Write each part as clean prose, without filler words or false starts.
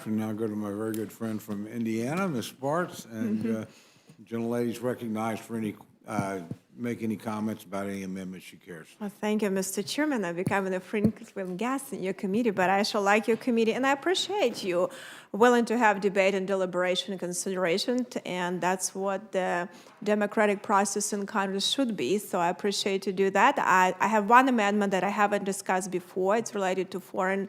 wife, and now go to my very good friend from Indiana, Ms. Spartz, and gentlelady's recognized for any make any comments about any amendments she cares. Well, thank you, Mr. Chairman. I'm becoming a frequent guest in your committee, but I shall like your committee, and I appreciate you willing to have debate and deliberation and consideration, and that's what the democratic process in Congress should be, so I appreciate to do that. I have one amendment that I haven't discussed before. It's related to foreign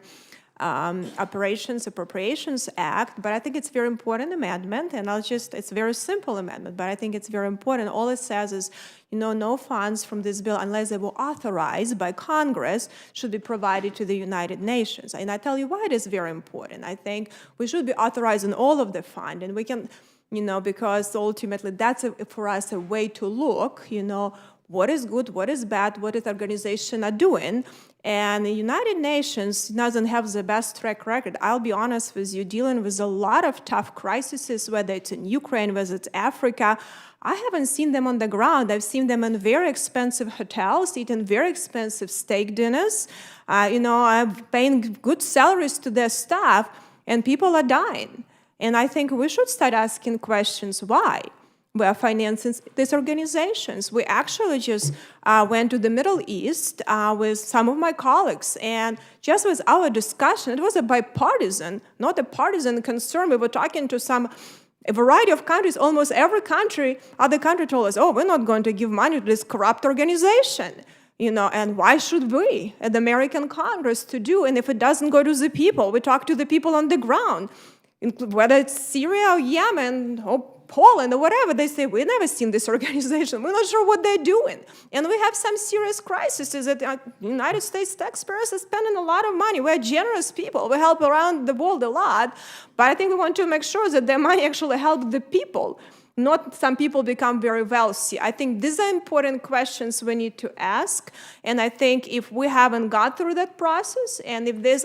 Appropriations Act, but I think it's a very important amendment, and it's a very simple amendment, but I think it's very important. All it says is, no funds from this bill, unless they were authorized by Congress, should be provided to the United Nations. And I tell you why it is very important. I think we should be authorizing all of the fund, and we can, because ultimately that's for us a way to look, what is good, what is bad, what is organization are doing. And the United Nations doesn't have the best track record. I'll be honest with you, dealing with a lot of tough crises, whether it's in Ukraine, whether it's Africa. I haven't seen them on the ground. I've seen them in very expensive hotels, eating very expensive steak dinners. I'm paying good salaries to their staff, and people are dying. And I think we should start asking questions why. We are financing these organizations. We actually just went to the Middle East with some of my colleagues, and just with our discussion, it was a bipartisan, not a partisan concern. We were talking to a variety of countries. Almost every other country told us, oh, we're not going to give money to this corrupt organization. And why should we, at the American Congress, to do? And if it doesn't go to the people, we talk to the people on the ground, whether it's Syria or Yemen or Poland or whatever. They say, we've never seen this organization. We're not sure what they're doing. And we have some serious crises that the United States taxpayers are spending a lot of money. We're generous people. We help around the world a lot. But I think we want to make sure that their money actually helps the people, not some people become very wealthy. I think these are important questions we need to ask. And I think if we haven't got through that process, and if this,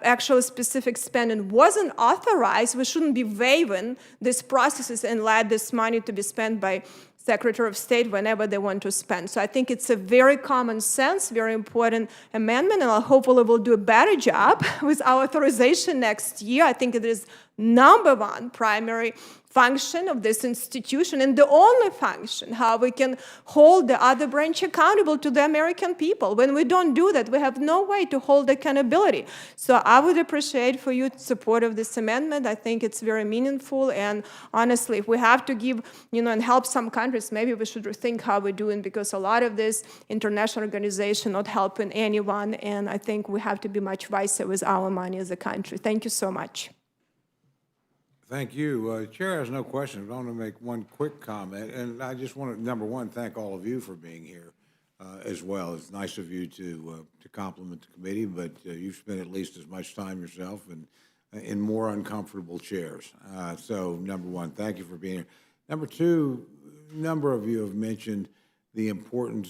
actual specific spending wasn't authorized, we shouldn't be waiving these processes and let this money to be spent by Secretary of State whenever they want to spend. So I think it's a very common sense, very important amendment, and hopefully we'll do a better job with our authorization next year. I think it is #1 primary function of this institution, and the only function, how we can hold the other branch accountable to the American people. When we don't do that, we have no way to hold accountability. So I would appreciate for your support of this amendment. I think it's very meaningful, and honestly, if we have to give, and help some countries, maybe we should rethink how we're doing, because a lot of this international organization not helping anyone, and I think we have to be much wiser with our money as a country. Thank you so much. Thank you. Chair has no questions. I want to make one quick comment, and I just want to, #1, thank all of you for being here as well. It's nice of you to compliment the committee, but you've spent at least as much time yourself and in more uncomfortable chairs. So, #1, thank you for being here. #2, a number of you have mentioned the importance